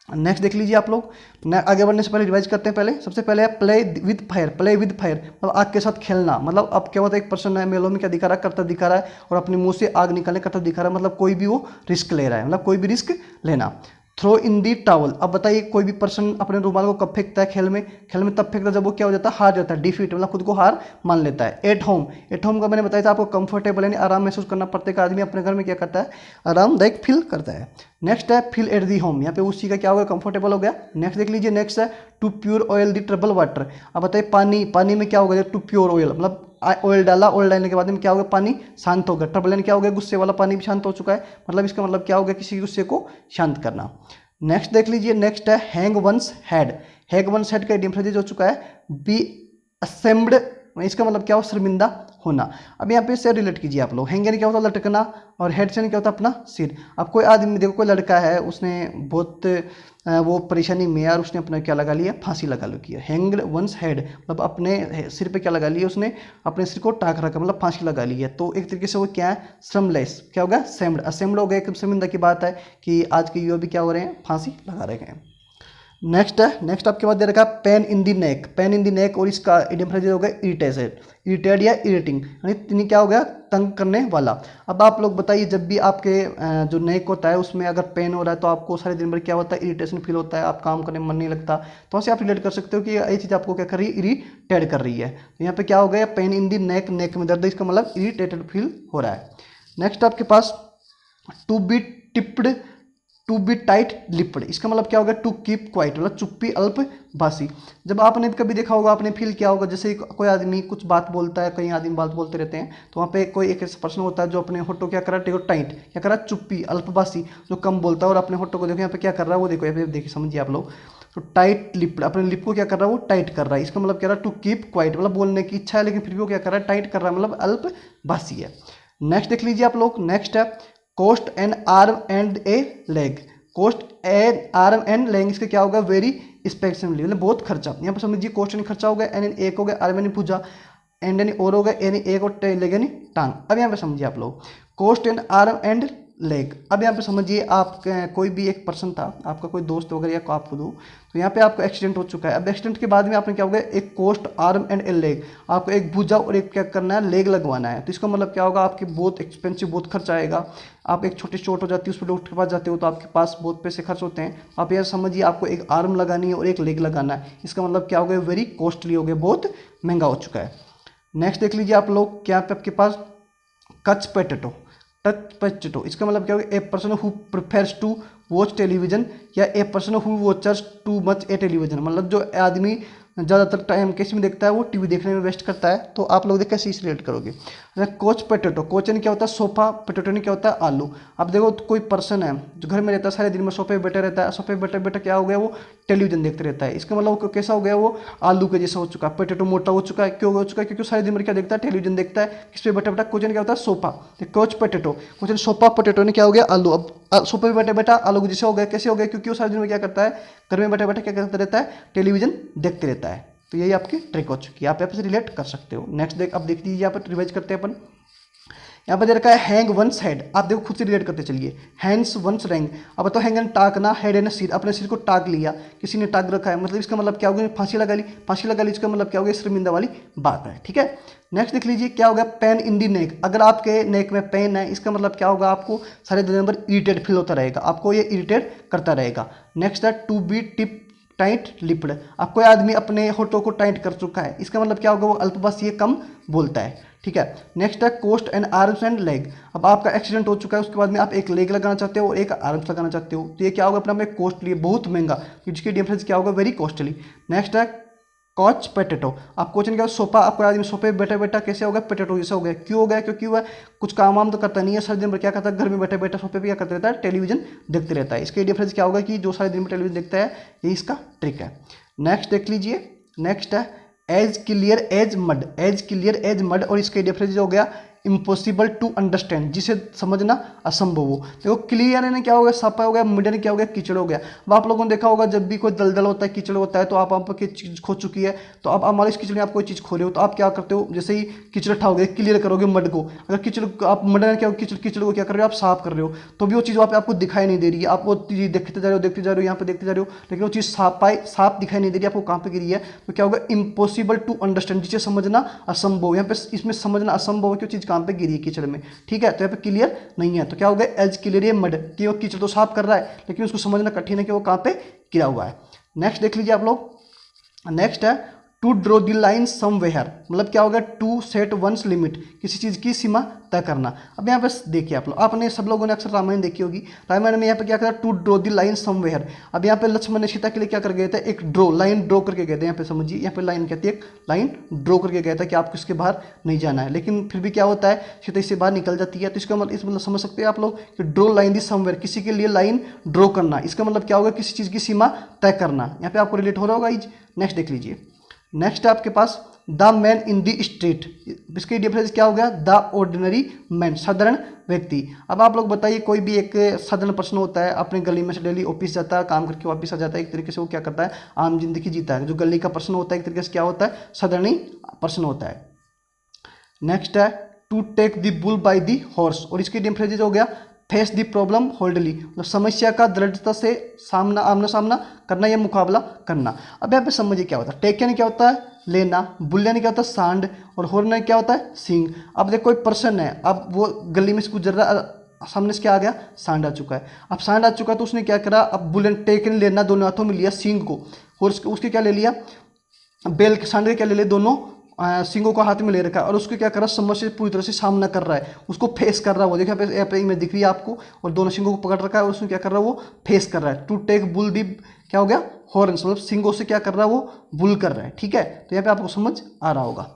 नेक्स्ट देख लीजिए आप लोग, आगे बढ़ने से पहले रिवाइज करते हैं। पहले सबसे पहले है play with fire, play with fire मतलब आग के साथ खेलना। मतलब अब क्या होता है, एक पर्सन है मेलों में क्या दिखा रहा है, करता दिखा रहा है, और अपने मुंह से आग निकालने करता दिखा रहा है, मतलब कोई भी वो रिस्क ले रहा है, मतलब कोई भी रिस्क लेना। थ्रो इन दी टावल, अब बताइए कोई भी पर्सन अपने रुमाल को कब फेंकता है, खेल में तब फेंकता है जब वो क्या हो जाता है, हार जाता है, डिफीट मतलब खुद को हार मान लेता है। एट होम का मैंने बताया था आपको, कंफर्टेबल यानी आराम महसूस करना। प्रत्येक आदमी अपने घर में क्या करता है, आरामदायक फील करता है। नेक्स्ट है फील एट दी होम, यहाँ पे उसी का क्या होगा, कंफर्टेबल हो गया। नेक्स्ट देख लीजिए, नेक्स्ट है to pure oil the trouble water. अब बताइए पानी में क्या होगा, टू प्योर ऑयल मतलब ऑयल डाला, ऑयल डालने के बाद में क्या होगा, पानी शांत होगा। ट्रबल यानी क्या हो गया, गुस्से वाला पानी भी शांत हो चुका है, मतलब इसका मतलब क्या हो गया, किसी गुस्से को शांत करना। नेक्स्ट देख लीजिए, नेक्स्ट है hang once head. Hang once head का डिफरेंस हो चुका है बी असेम्ब्ड, इसका मतलब क्या हो, शर्मिंदा होना। अब यहाँ पे से रिलेट कीजिए आप लोग, हैंग यानी क्या होता है, लटकना, और हेड से क्या होता है, अपना सिर। अब कोई आदमी देखो, कोई लड़का है, उसने बहुत वो परेशानी में यार, उसने अपना क्या लगा लिया, फांसी लगा लो किया। हैंग्ड वंस हेड मतलब अपने सिर पे क्या लगा लिया, उसने अपने सिर को टाक रखा, मतलब फांसी लगा ली है। तो एक तरीके से वो क्या है, श्रमलेस, क्या होगा, सेम्ड, असेम्ब्ड हो गया। एकदम शर्मिंदा की बात है कि आज के युवा भी क्या हो रहे हैं, फांसी लगा रहे हैं। नेक्स्ट है, नेक्स्ट आपके बाद दे रखा है pain in the neck. Pain in दी नेक, और इसका इडियम फ्रेज हो गया इरिटेटेड, इरिटेड या इरिटिंग, यानी क्या हो गया, तंग करने वाला। अब आप लोग बताइए, जब भी आपके जो नेक होता है उसमें अगर पेन हो रहा है तो आपको सारे दिन भर क्या होता है, इरिटेशन फील होता है, आप काम करने में मन नहीं लगता। तो वैसे आप रिलेट कर सकते हो कि ये चीज़ आपको क्या कर रही है, इरिटेट कर रही है। तो यहाँ पे क्या हो गया, पेन इन दी नेक, नेक में दर्द, इसका मतलब इरिटेटेड फील हो रहा है। नेक्स्ट आपके पास to be tipped, to be tight lipped, इसका मतलब क्या होगा, टू कीप क्वाइट मतलब चुप्पी अल्पभाषी। जब आपने कभी देखा होगा, आपने फील किया होगा, जैसे कोई आदमी कुछ बात बोलता है, कई आदमी बात बोलते रहते हैं, तो वहाँ पे कोई एक ऐसा पर्सन होता है जो अपने होठों क्या करा, टेको टाइट, क्या करा, चुप्पी अल्पभाषी, जो कम बोलता है, और अपने होठों को देखो यहाँ पे क्या कर रहा है, वो देखो यहाँ पे देखिए, समझिए आप लोग। तो टाइट लिप्ड, अपने लिप को क्या कर रहा है, वो टाइट कर रहा है, इसका मतलब क्या रहा है, टू कीप क्वाइट मतलब बोलने की इच्छा है लेकिन फिर भी वो क्या कर रहा है, टाइट कर रहा है, मतलब अल्पभाषी है। नेक्स्ट देख लीजिए आप लोग, नेक्स्ट है cost an arm and a leg. Cost an arm and leg, इसका क्या होगा, वेरी एक्सपेंसिवली मतलब बहुत खर्चा। यहाँ पर समझिए, कोस्ट यानी खर्चा हो गया, एन एक हो गया, आर्म यानी भुजा, एंड यानी और हो गया, यानी एक, और लेग यानी टांग। अब यहाँ पे समझिए आप लोग, cost and arm and leg. अब यहाँ पे समझिए, आप कोई भी एक पर्सन था, आपका कोई दोस्त वगैरह या आप खुद हो, तो यहाँ पे आपका एक्सीडेंट हो चुका है। अब एक्सीडेंट के बाद में आपने क्या होगा, एक cost arm and a leg, आपको एक भुजा और एक क्या करना है, लेग लगवाना है। तो इसका मतलब क्या होगा, आपकी बहुत एक्सपेंसिव, बहुत खर्चा आएगा। आप एक छोटी चोट हो जाती है, उस पर डॉक्टर के पास जाते हो तो आपके पास बहुत पैसे खर्च होते हैं। आप यह समझिए, आपको एक आर्म लगानी है और एक लेग लगाना है, इसका मतलब क्या हो गया, वेरी कॉस्टली हो गया, बहुत महंगा हो चुका है। नेक्स्ट देख लीजिए आप लोग, क्या पे आपके पास कच पोटैटो, टच पोटैटो, इसका मतलब क्या होगा, a person who prefers to watch television, या ए पर्सन हु वॉचर्स टू मच ए टेलीविजन, मतलब जो आदमी ज़्यादातर टाइम किस में देखता है, वो टीवी देखने में वेस्ट करता है। तो आप लोग कैसे इस रिलेट करोगे। कोच पोटैटो, कोच यानी क्या होता है, सोफा, पोटैटो यानी क्या होता है, आलू। अब देखो, कोई पर्सन है जो घर में रहता है, सारे दिन में सोफे पे बैठे रहता है, सोफे पे बैठे बैठे क्या हो गया, वो टेलीविजन देखते रहता है। इसका मतलब वो कैसा हो गया, वो आलू के जैसा हो चुका है, पोटैटो मोटा हो चुका है। क्यों हो चुका है? क्योंकि सारे दिन भर क्या देखता है, टेलीविजन देखता है। किस पे बैठा बैठा? क्वेश्चन क्या होता है, sofa, coach potato, question sofa potato ने क्या हो गया, आलू। अब सोफे पे बैठा बैठा आलू के जैसे हो गया। कैसे हो गया? क्योंकि वो सारे दिन में क्या करता है, घर में बैठा बैठा क्या करता रहता है, टेलीविजन देखते रहता है। तो यही आपकी ट्रिक हो चुकी है, आप यहाँ पे से रिलेट कर सकते हो। नेक्स्ट अब देख लीजिए, यहाँ पर रिवाइज करते हैं अपन। यहाँ पर दे रखा है हैंग वंस हेड, आप देखो खुद से रिलेट करते चलिए। हैंड्स वंस रैंग, अब तो हैंग एंड टाकना, हेड एंड सिर, अपने सिर को टाक लिया, किसी ने टाक रखा है, मतलब इसका मतलब क्या होगा, फांसी लगा ली। फांसी लगा ली इसका मतलब क्या होगा, शर्मिंदा वाली बात है। ठीक है, नेक्स्ट देख लीजिए क्या होगा, पेन इन दी नेक, अगर आपके नेक में पेन है, इसका मतलब क्या होगा, आपको सारे दिन भर इरिटेट फील होता रहेगा, आपको ये इरिटेट करता रहेगा। नेक्स्ट है to be tip tight lipped, अब कोई आदमी अपने होठों को टाइट कर चुका है, इसका मतलब क्या होगा, वो अल्पबस ये कम बोलता है। ठीक है, नेक्स्ट है cost and arms and leg, अब आपका एक्सीडेंट हो चुका है, उसके बाद में आप एक लेग लगाना चाहते हो और एक आर्म्स लगाना चाहते हो, तो ये क्या होगा, अपना में कॉस्टली, बहुत महंगा, जिसकी डिफरेंस क्या होगा, वेरी कॉस्टली। नेक्स्ट है कॉच पोटैटो, आप क्वेश्चन क्या, सोफा, आपको आदमी सोफे पे बैठा बैठा कैसे हो गया, पोटैटो जैसा हो गया। क्यों हो गया? क्योंकि वह कुछ काम वाम तो करता नहीं है, सारे दिन भर क्या करता है, घर में बैठे बैठे सोफे पे क्या करता रहता है, टेलीविजन देखते रहता है। इसके डिफरेंस क्या होगा कि जो सारे दिन में टेलीविजन देखता है, ये इसका ट्रिक है। नेक्स्ट देख लीजिए, नेक्स्ट है as clear as mud, as clear as mud, और इसके डिफरेंस हो गया इम्पॉसिबल टू अंडरस्टैंड, जिसे समझना असंभव हो। देखो क्लियर ने क्या हो गया, सफा हो गया, मिड ने क्या हो गया, कीचड़ हो गया। अब आप लोगों ने देखा होगा जब भी कोई दलदल होता है, कीचड़ होता है, तो आपकी चीज़ खो चुकी है, तो अब हमारी इस कीचड़ में आप कोई चीज़ खो रहे हो, तो आप क्या करते हो, जैसे ही कीचड़ उठाओगे क्लियर करोगे मड को, अगर कीचड़ आप मड ने क्या कीचड़ कीचड़ को क्या कर रहे हो, आप साफ कर रहे हो, तो भी वो चीज़ वहाँ पे आपको दिखाई नहीं दे रही है, आप वो चीज़ देखते जा रहे हो, देखते जा रहे हो, यहाँ पे देखते जा रहे हो, लेकिन वो चीज़ साफ दिखाई नहीं दे रही, आपको कहाँ पे गिरी है, तो क्या होगा, इम्पॉसिबल टू अंडरस्टैंड, जिसे समझना असंभव। यहाँ पे इसमें समझना असंभव है कि वो चीज़ कहाँ पे गिरी है, कीचड़ में। ठीक है, तो यहाँ पे क्लियर नहीं है, तो क्या होगा, एज क्लियर ये मड, कि वो कीचड़ तो साफ कर रहा है, लेकिन उसको समझना कठिन है कि वो कहाँ पे गिरा हुआ है। नेक्स्ट देख लीजिए आप लोग, नेक्स्ट है to draw the line somewhere, मतलब क्या होगा, टू सेट वंस लिमिट, किसी चीज़ की सीमा तय करना। अब यहाँ पे देखिए आप लोग, आपने सब लोगों ने अक्सर रामायण देखी होगी, रामायण में यहाँ पे क्या करा, to draw the line somewhere. अब यहाँ पे लक्ष्मण ने सीता के लिए क्या कर गए थे, एक लाइन ड्रॉ करके गए थे। यहाँ पे समझिए, यहाँ पे लाइन कहती है, एक लाइन ड्रॉ करके गया था कि आपको इसके बाहर नहीं जाना है, लेकिन फिर भी क्या होता है, सीता इससे बाहर निकल जाती है। तो इसका मतलब इस मतलब समझ सकते हैं आप लोग कि ड्रॉ लाइन दी समवेयर, किसी के लिए लाइन ड्रॉ करना, इसका मतलब क्या होगा, किसी चीज़ की सीमा तय करना। यहाँ पे आपको रिलेट हो रहा होगा। नेक्स्ट देख लीजिए, नेक्स्ट है आपके पास the man in the street, इसकी डिफरेंस क्या हो गया, द ऑर्डिनरी मैन, साधारण व्यक्ति। अब आप लोग बताइए, कोई भी एक साधारण पर्सन होता है, अपने गली में से डेली ऑफिस जाता है, काम करके वापस आ जाता है, एक तरीके से वो क्या करता है, आम जिंदगी जीता है। जो गली का पर्सन होता है, एक तरीके से क्या होता है, साधारण ही पर्सन होता है। नेक्स्ट है to take the bull by the horse, और इसकी डिफरेंस हो गया फेस द प्रॉब्लम होल्डली, मतलब समस्या का दृढ़ता से सामना, आमना सामना करना या मुकाबला करना। अब यहाँ पे समझिए क्या होता है, टेक यानी क्या होता है, लेना, बुल यानी क्या होता है, सांड, और हॉर्न यानी क्या होता है, सींग। अब देखो कोई पर्सन है, अब वो गली में से गुजर रहा, सामने से क्या आ गया, सांड आ चुका है। अब सांड आ चुका है तो उसने क्या करा, अब बुल एंड टेक यानी लेना, दोनों हाथों में लिया सींग को, हॉर्स उसके क्या ले लिया, बेल के, सांड के क्या ले लिया, दोनों सिंगों को हाथ में ले रखा है, और उसको क्या कर रहा है, समस्या से पूरी तरह से सामना कर रहा है, उसको फेस कर रहा है। वो देखिए यहाँ पे इमेज दिख रही है आपको, और दोनों सिंगों को पकड़ रखा है, और उसमें क्या कर रहा है, वो फेस कर रहा है। टू टेक बुल दी क्या हो गया, हॉर्न्स, मतलब सिंगों से क्या कर रहा है, वो बुल कर रहा है। ठीक है, तो यहाँ पे आपको समझ आ रहा होगा।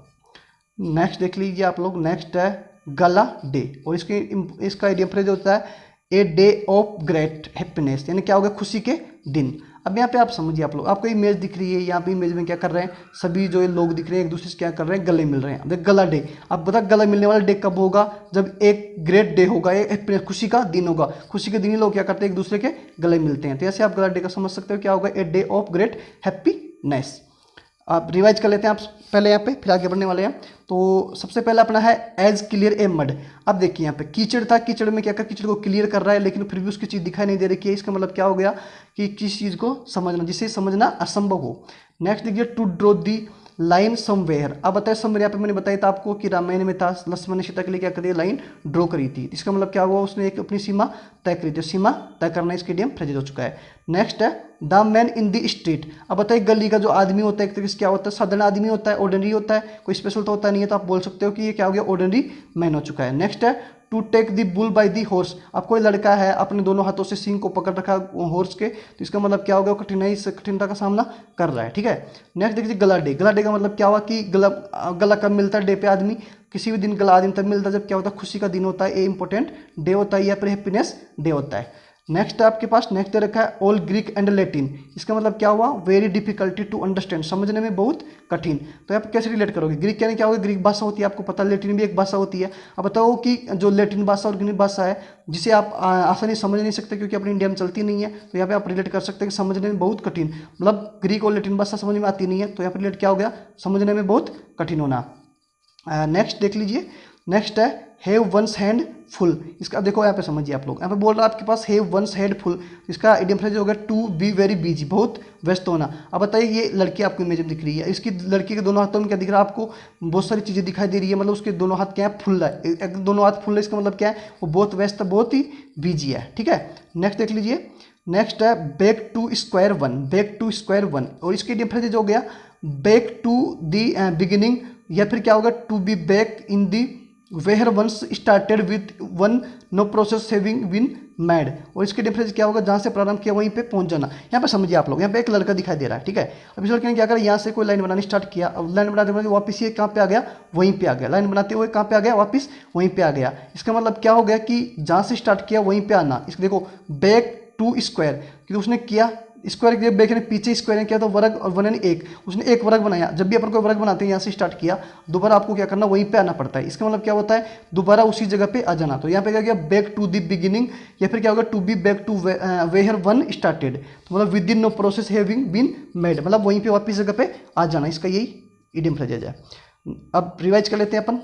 नेक्स्ट देख लीजिए आप लोग, नेक्स्ट है गला डे, और इसका डिफरेंस होता है a day of great happiness, यानी क्या होगा, खुशी के दिन। अब यहाँ पे आप समझिए, आप लोग, आपको इमेज दिख रही है, यहाँ पे इमेज में क्या कर रहे हैं, सभी जो ये लोग दिख रहे हैं एक दूसरे से क्या कर रहे हैं, गले मिल रहे हैं। अब गला डे, अब बता गला मिलने वाला डे कब होगा, जब एक ग्रेट डे होगा, एक खुशी का दिन होगा। खुशी के दिन ही लोग क्या करते हैं, एक दूसरे के गले मिलते हैं। तो ऐसे आप गला डे का समझ सकते हो, क्या होगा, a day of great happiness. आप रिवाइज कर लेते हैं आप पहले यहाँ पे, फिर आगे बढ़ने वाले हैं। तो सबसे पहले अपना है एज क्लियर ए मड। अब देखिए यहाँ पे कीचड़ था, कीचड़ में क्या कर, कीचड़ को क्लियर कर रहा है, लेकिन फिर भी उसकी चीज़ दिखाई नहीं दे रही है। इसका मतलब क्या हो गया कि किस चीज़ को समझना, जिसे समझना असंभव हो। नेक्स्ट देखिए to draw the line somewhere. अब बताया समवेयर, यहाँ पे मैंने बताया था आपको कि रामायण में था, लक्ष्मण ने सीता के लिए क्या करी, लाइन ड्रॉ करी थी। इसका मतलब क्या हुआ, उसने एक अपनी सीमा तय करी थी। सीमा तय करना इसके डियम फ्रेजेज हो चुका है। नेक्स्ट है the man in the street. अब बताइए गली का जो आदमी होता है, एक तरीके से क्या होता है, साधारण आदमी होता है, ऑर्डिनरी होता है, कोई स्पेशल तो होता नहीं है, तो आप बोल सकते हो कि ये क्या हो गया, ऑर्डिनरी मैन हो चुका है। नेक्स्ट है to take the bull by the horse. अब कोई लड़का है, अपने दोनों हाथों से सींग को पकड़ रखा हॉर्स के, तो इसका मतलब क्या होगा, कठिनाई का सामना कर रहा है। ठीक है, नेक्स्ट देखिए गला डे। गला डे का मतलब क्या हुआ कि गला कब मिलता है डे पे, आदमी किसी भी दिन गला आदमी तब मिलता है जब क्या होता है, खुशी का दिन होता है, ये इंपॉर्टेंट डे होता है, या फिर हैप्पीनेस डे होता है। नेक्स्ट है आपके पास, नेक्स्ट दे रखा है ऑल ग्रीक एंड लैटिन। इसका मतलब क्या हुआ, वेरी डिफिकल्टी टू अंडरस्टैंड, समझने में बहुत कठिन। तो आप कैसे रिलेट करोगे, ग्रीक यानी क्या होगा, ग्रीक भाषा होती है, आपको पता है, लैटिन भी एक भाषा होती है। अब बताओ कि जो लैटिन भाषा और ग्रीक भाषा है जिसे आप आसानी समझ नहीं सकते क्योंकि अपनी इंडिया में चलती नहीं है, तो यहाँ पे आप रिलेट कर सकते हैं कि समझने में बहुत कठिन, मतलब ग्रीक और लैटिन भाषा समझ में आती नहीं है, तो यहाँ पर रिलेट क्या हो गया, समझने में बहुत कठिन होना। नेक्स्ट देख लीजिए, नेक्स्ट है हैव वंस हैंड फुल। इसका देखो यहाँ पे समझिए आप लोग, यहाँ पे बोल रहा है आपके पास हैव वंस हैंड फुल, इसका इडियम फ्रेज हो गया टू बी वेरी बिजी, बहुत व्यस्त होना। अब बताइए ये लड़की आपको इमेज में दिख रही है, इसकी लड़की के दोनों हाथों में क्या दिख रहा है आपको, बहुत सारी चीज़ें दिखाई दे रही है, मतलब उसके दोनों हाथ क्या है, फुल है, दोनों हाथ फुल है, इसका मतलब क्या है, वो बहुत व्यस्त, बहुत ही बिजी है। ठीक है, नेक्स्ट देख लीजिए, नेक्स्ट है back to square one, back to square one, और इसके इडियम फ्रेज हो गया बैक टू दी बिगिनिंग, या फिर क्या होगा to be back in the where once started with one no process having been made, और इसके डिफरेंस क्या होगा, जहाँ से प्रारंभ किया वहीं पे पहुंच जाना। यहाँ पे समझिए आप लोग, यहाँ पे एक लड़का दिखाई दे रहा है, ठीक है, अब इस लड़के ने क्या करा, यहाँ से कोई लाइन बनानी स्टार्ट किया, अब लाइन बनाते बनाते वापस ये कहाँ पे आ गया, वहीं पे आ गया, लाइन बनाते हुए कहाँ पे आ गया, वापस वहीं पे आ गया। इसका मतलब क्या हो गया कि जहाँ से स्टार्ट किया वहीं पे आना। इसको देखो बैक टू स्क्वायर, क्योंकि उसने किया स्क्वायर के बैक ने पीछे स्क्वायर ने किया तो वर्ग, और वन यानी एक, उसने एक वर्ग बनाया। जब भी अपन कोई वर्ग बनाते हैं यहाँ से स्टार्ट किया, दोबारा आपको क्या करना, वहीं पे आना पड़ता है। इसका मतलब क्या होता है, दोबारा उसी जगह पे आ जाना। तो यहाँ पे क्या गया बैक टू द बिगिनिंग, या फिर क्या होगा to be back to where one started, तो मतलब with in no process having been made, मतलब वहीं पे वापस जगह पे आ जाना। इसका यही इडियम फ्रेज है। अब रिवाइज कर लेते हैं अपन।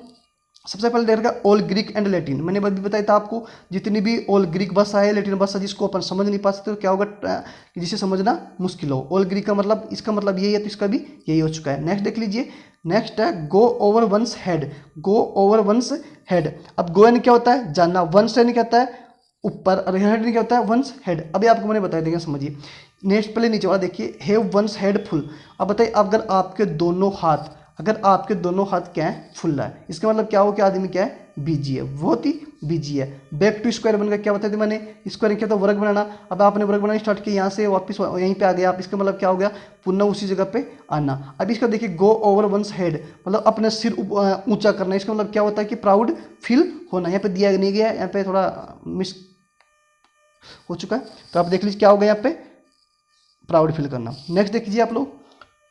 सबसे पहले देखेगा ऑल ग्रीक एंड लैटिन, मैंने अभी बताया था आपको, जितनी भी ऑल ग्रीक भाषा है, लैटिन भाषा जिसको अपन समझ नहीं पा सकते तो क्या होगा, जिसे समझना मुश्किल हो। ऑल ग्रीक का मतलब, इसका मतलब यही है, तो इसका भी यही हो चुका है। नेक्स्ट देख लीजिए, नेक्स्ट है go over once head, go over once head. अब गो यानी क्या होता है, जानना, वंस यानी क्या होता है ऊपर, और हेड यानी क्या होता है, वंस हेड। अभी आपको मैंने बताया देंगे, समझिए। नेक्स्ट पहले नीचे वाला देखिए, हैव वंस हेड फुल। अब बताइए अगर आपके दोनों हाथ, अगर आपके दोनों हाथ क्या है, फुल है, इसका मतलब क्या हो कि आदमी क्या है, बिजी है, बहुत ही बिजी है। बैक टू स्क्वायर वन का क्या बताया था मैंने, स्क्वायर क्या था, वर्ग बनाना। अब आपने वर्ग बनाना स्टार्ट किया, यहाँ से वापस यहीं पे आ गया आप, इसका मतलब क्या हो गया, पुनः उसी जगह पे आना। अब इसका देखिए गो ओवर वंस हेड, मतलब अपने सिर ऊंचा करना। इसका मतलब क्या होता है कि प्राउड फील होना। यहाँ पे दिया नहीं गया, यहाँ पे थोड़ा मिस हो चुका है, तो आप देख लीजिए क्या होगा यहाँ पे, प्राउड फील करना। नेक्स्ट देख लीजिए आप लोग,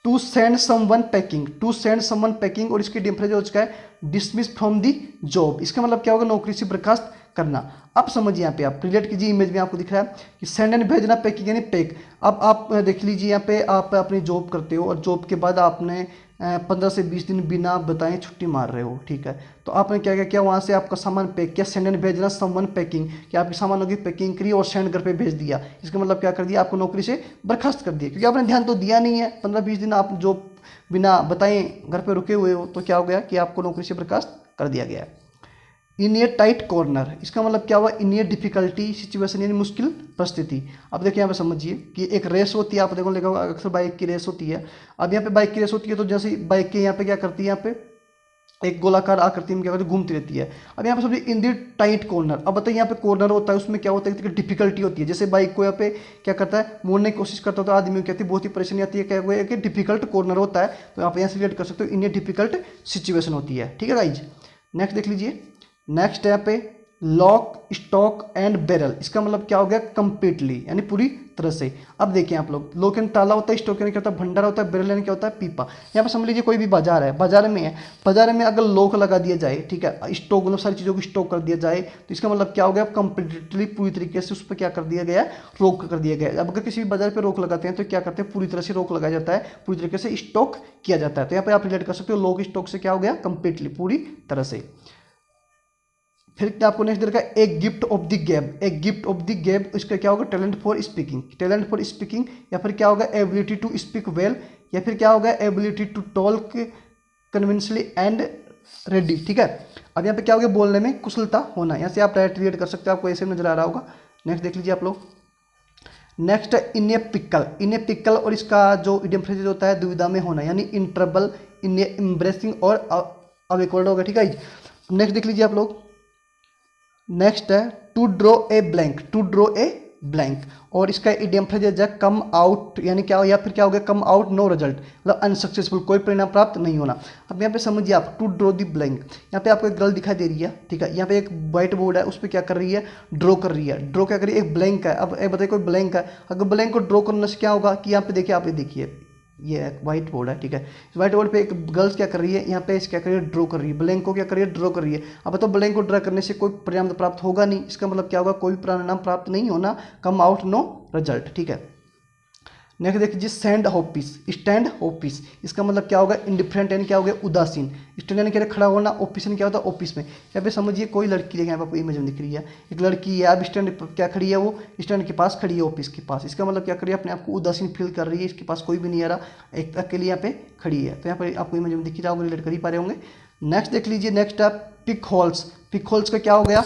to send someone packing, to send someone packing, और इसकी डिफरेंस हो चुका है डिसमिस फ्रॉम दी जॉब। इसका मतलब क्या होगा, नौकरी से बर्खास्त करना। अब समझिए यहाँ पे आप रिलेट कीजिए, इमेज में आपको दिख रहा है कि सेंड एंड भेजना, पैकिंग यानी पैक। अब आप देख लीजिए यहाँ पे, आप अपनी जॉब करते हो और जॉब के बाद आपने 15 से 20 दिन बिना बताए छुट्टी मार रहे हो, ठीक है, तो आपने क्या क्या किया, वहाँ से आपका सामान पैक किया, सेंड एंड भेजना समवन पैकिंग, कि आपके सामानों की पैकिंग करी और सेंड घर पे भेज दिया। इसका मतलब क्या कर दिया, आपको नौकरी से बर्खास्त कर दिया, क्योंकि आपने ध्यान तो दिया नहीं है। 15-20 दिन आप जॉब बिना बताए घर पे रुके हुए हो, तो क्या हो गया कि आपको नौकरी से बर्खास्त कर दिया गया। इन ए टाइट कॉर्नर, इसका मतलब क्या हुआ, इन ए डिफिकल्टी सिचुएशन यानी मुश्किल परिस्थिति। अब देखिए यहाँ पे समझिए कि एक रेस होती है, आप देखो लिखा होगा अक्सर बाइक की रेस होती है। अब यहाँ पे बाइक की रेस होती है, तो जैसे बाइक के यहाँ पे क्या करती है, यहाँ पे एक गोलाकार आकृति में क्या करती है, घूमती रहती है। अब यहाँ पे समझिए इन दी टाइट कॉर्नर। अब बताइए यहाँ पे कॉर्नर होता है, उसमें क्या होता है, डिफिकल्टी होती है। जैसे बाइक को यहाँ पे क्या करता है, मोड़ने की कोशिश करता है, तो आदमी को कहती है बहुत ही परेशानी आती है, क्या हुआ कि डिफिकल्ट कॉर्नर होता है। तो आप यहाँ से रिलेट कर सकते हो, इन ए डिफिकल्ट सिचुएशन होती है, ठीक है गाइज। नेक्स्ट देख लीजिए, नेक्स्ट यहाँ पे लॉक स्टॉक एंड बैरल, इसका मतलब क्या हो गया, कंप्लीटली यानी पूरी तरह से। अब देखिए आप लोग, लॉक यानी ताला होता है, स्टॉक यानी क्या होता है, भंडार होता है, बैरल यानी क्या होता है, पीपा। यहाँ पे समझ लीजिए कोई भी बाजार है, बाजार में है, बाजार में अगर लॉक लगा दिया जाए, ठीक है, स्टॉक मतलब सारी चीज़ों को स्टॉक कर दिया जाए, तो इसका मतलब क्या हो गया, कंप्लीटली पूरी तरीके से उस पर क्या कर दिया गया, रोक कर दिया गया। अब अगर किसी भी बाजार पर रोक लगाते हैं तो क्या करते हैं, पूरी तरह से रोक लगाया जाता है, पूरी तरीके से स्टॉक किया जाता है। तो यहाँ पे आप रिलेट कर सकते हो, लॉक स्टॉक से क्या हो गया, कंप्लीटली पूरी तरह से। फिर क्या आपको नेक्स्ट दे रखा है, एक गिफ्ट ऑफ द गैब, एक गिफ्ट ऑफ द गैब, इसका क्या होगा, talent for speaking, talent for speaking, या फिर क्या होगा, एबिलिटी टू स्पीक वेल, या फिर क्या होगा, ability to talk convincingly and ready, ठीक है। अब यहाँ पे क्या होगा, बोलने में कुशलता होना। यहाँ से आप डायरेक्ट रिलेट कर सकते हो, आपको ऐसे नजर आ रहा होगा। नेक्स्ट देख लीजिए आप लोग, नेक्स्ट है इन ए पिकल, इन ए पिकल, और इसका जो इडियम फ्रेज होता है, दुविधा में होना, यानी in trouble, in A embracing और अवेकवर्ड होगा, ठीक है। नेक्स्ट देख लीजिए आप लोग, नेक्स्ट है to draw a blank, to draw a blank. और इसका इडियम फ्रेज है कम आउट, यानी क्या, या फिर क्या हो गया, कम आउट नो रिजल्ट, मतलब अनसक्सेसफुल, कोई परिणाम प्राप्त नहीं होना। अब यहाँ पे समझिए आप, टू ड्रॉ दी ब्लैंक, यहाँ पे आपको एक गर्ल दिखाई दे रही है, ठीक है, यहाँ पे एक व्हाइट बोर्ड है, उस पर क्या कर रही है, ड्रॉ कर रही है। ड्रॉ क्या कर रही है, एक ब्लैंक है। अब बताइए कोई ब्लैंक है, अगर ब्लैंक को ड्रॉ करने से क्या होगा कि यहाँ पे देखिए, आप ये देखिए, ये व्हाइट बोर्ड है, ठीक है, व्हाइट बोर्ड पे एक गर्ल्स क्या कर रही है, यहाँ पे क्या कर रही है, ड्रॉ कर रही है, ब्लैंक को क्या कर रही है, ड्रॉ कर रही है। अब तो ब्लैंक को ड्रॉ करने से कोई परिणाम तो प्राप्त होगा नहीं, इसका मतलब क्या होगा, कोई परिणाम प्राप्त नहीं होना, कम आउट नो रिजल्ट, ठीक है। नेक्स्ट देखिए, स्टैंड ऑफिस, स्टैंड ऑफिस, इसका मतलब क्या होगा, इंडिफरेंट, यानी क्या हो गया, उदासीन। स्टैंड यानी क्या, खड़ा होना, ऑफिस यानी क्या होता है, ऑफिस में। यहाँ पे समझिए कोई लड़की है, यहाँ पे आपको इमेज में दिख रही है, एक लड़की है, अब स्टैंड क्या खड़ी है, वो स्टैंड के पास खड़ी है, ऑफिस के पास। इसका मतलब क्या कर रही है, अपने आप को उदासीन फील कर रही है, इसके पास कोई भी नहीं आ रहा, एक अकेली यहाँ पे खड़ी है। तो यहाँ पर आपको इमेज में दिख जाओगे, रिलेट कर ही पा रहे होंगे। नेक्स्ट देख लीजिए, नेक्स्ट है पिक होल्स। पिक होल्स का क्या हो गया,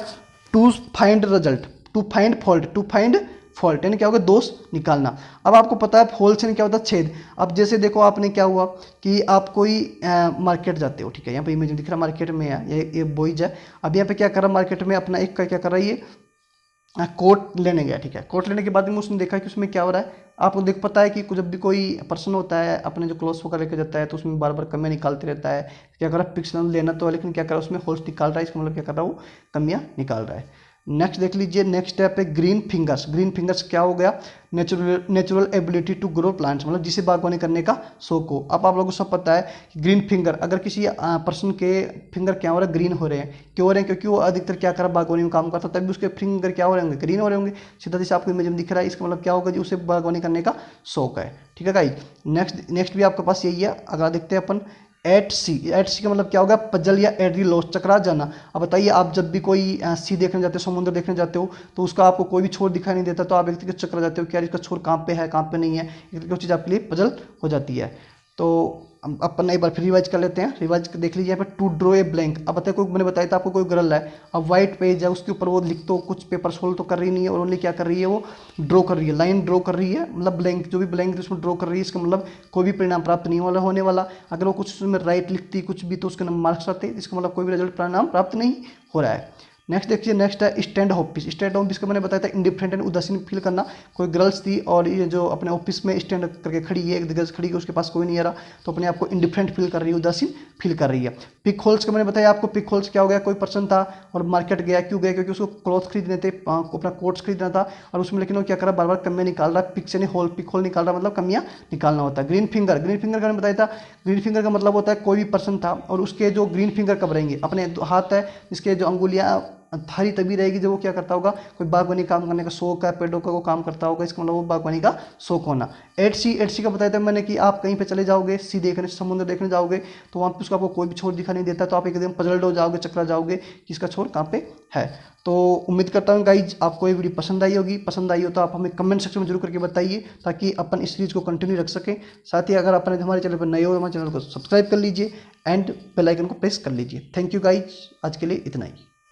to find result, to find fault, to find fault यानी क्या होगा, दोष निकालना। अब आपको पता है होल से क्या होता है, छेद। अब जैसे देखो, आपने क्या हुआ कि आप कोई मार्केट जाते हो, ठीक है, यहाँ पे इमेज दिख रहा मार्केट में है, ये बॉयज है। अब यहाँ पे क्या कर रहा, मार्केट में अपना एक का क्या कर रहा है, ये कोट लेने गया, ठीक है। कोट लेने के बाद में उसने देखा कि उसमें क्या हो रहा है। आपको देख पता है कि जब भी कोई पर्सन होता है अपने जो क्लोथ वगैरह लेकर जाता है, तो उसमें बार बार कमियाँ निकालते रहता है। क्या कर रहा है, पिक्सल लेना तो है, लेकिन क्या कर रहा है, उसमें होल्स निकाल रहा है, इसका मतलब क्या कर रहा है, वो कमियाँ निकाल रहा है। नेक्स्ट देख लीजिए, नेक्स्ट स्टेप है ग्रीन फिंगर्स। ग्रीन फिंगर्स क्या हो गया, natural ability to grow plants, मतलब जिसे बागवानी करने का शौक हो। अब आप लोगों को सब पता है कि ग्रीन फिंगर, अगर किसी पर्सन के फिंगर क्या हो रहा है, ग्रीन हो रहे हैं, क्यों हो रहे हैं, क्योंकि वो अधिकतर क्या कर रहा है, बागवानी में काम करता है, तभी उसके फिंगर क्या हो रहे होंगे, ग्रीन हो रहे होंगे। सीधा जैसे आपको इमेज में दिख रहा है, इसका मतलब क्या होगा जी, उसे बागवानी करने का शौक है, ठीक है गाइस। नेक्स्ट भी आपके पास यही है। अगला देखते हैं अपन, एट सी। एट सी का मतलब क्या होगा, पजल या एट दी लॉस्ट, चकरा जाना। अब बताइए, आप जब भी कोई सी देखने जाते हो, समुद्र देखने जाते हो, तो उसका आपको कोई भी छोर दिखाई नहीं देता, तो आप एक तरीके से चकरा जाते हो कि यार इसका छोर कहाँ पे है, कहाँ पे नहीं है। एक तरीके की चीज़ आपके लिए पजल हो जाती है। तो अपन एक बार फिर रिवाइज कर लेते हैं। रिवाइज देख लीजिए, यहाँ पे टू ड्रॉ ए ब्लैंक। अब बताइए, कोई मैंने बताया था आपको, कोई गर्ल है, अब व्हाइट पेज है, उसके ऊपर वो लिख तो कुछ पेपर सोल्व तो कर रही नहीं है, और ओनली क्या कर रही है, वो ड्रॉ कर रही है, लाइन ड्रॉ कर रही है, मतलब ब्लैंक, जो भी ब्लैंक उसमें ड्रॉ कर रही है, इसका मतलब कोई भी परिणाम प्राप्त नहीं वाला होने वाला। अगर वो कुछ उसमें राइट लिखती कुछ भी, तो उसके मार्क्स आते, इसका मतलब कोई भी रिजल्ट परिणाम प्राप्त नहीं हो रहा है। नेक्स्ट देखिए, नेक्स्ट है स्टैंड ऑफिस। स्टैंड ऑफिस का मैंने बताया था, इंडिफरेंट एंड उदासीन फील करना। कोई गर्ल्स थी और ये जो अपने ऑफिस में स्टैंड करके खड़ी है, एक गर्ल्स खड़ी है, उसके पास कोई नहीं आ रहा, तो अपने आप को इंडिफरेंट फील कर रही है, उदासीन फील कर रही है। पिक होल्स का मैंने बताया आपको, पिक होल्स क्या हो गया, कोई पर्सन था और मार्केट गया, क्यों गया, क्योंकि उसको क्लॉथ खरीदने थे, अपना कोट्स खरीदना था, और उसमें लेकिन वो क्या कर रहा, बार बार कमियाँ निकाल रहा, पिक से नहीं होल, पिक होल निकाल रहा, मतलब कमियाँ निकालना होता है। ग्रीन फिंगर, ग्रीन फिंगर का मैंने बताया था, ग्रीन फिंगर का मतलब होता है कोई भी पर्सन था और उसके जो ग्रीन फिंगर कब रहेंगे, अपने हाथ है इसके जो अंगुलियाँ थारी तभी रहेगी जब वो क्या करता होगा, कोई बागवानी काम करने का शौक है, पेड़ों का वो काम करता होगा, इसका मतलब वो बागवानी का शौक होना। एट सी का बताया था मैंने कि आप कहीं पे चले जाओगे, सी देखने, समुद्र देखने जाओगे, तो वहाँ पे उसका आपको कोई भी छोर दिखाई नहीं देता, तो आप एकदम पजल्ड हो जाओगे, चकरा जाओगे कि इसका छोर कहाँ पे है। तो उम्मीद करता हूँ गाइज आपको ये वीडियो पसंद आई होगी। पसंद आई हो तो आप हमें कमेंट सेक्शन में जरूर करके बताइए, ताकि अपन इस सीरीज को कंटिन्यू रख सकें। साथ ही अगर अपन हमारे चैनल पर नए हो, हमारे चैनल को सब्सक्राइब कर लीजिए एंड बेल आइकन को प्रेस कर लीजिए। थैंक यू गाइज, आज के लिए इतना ही।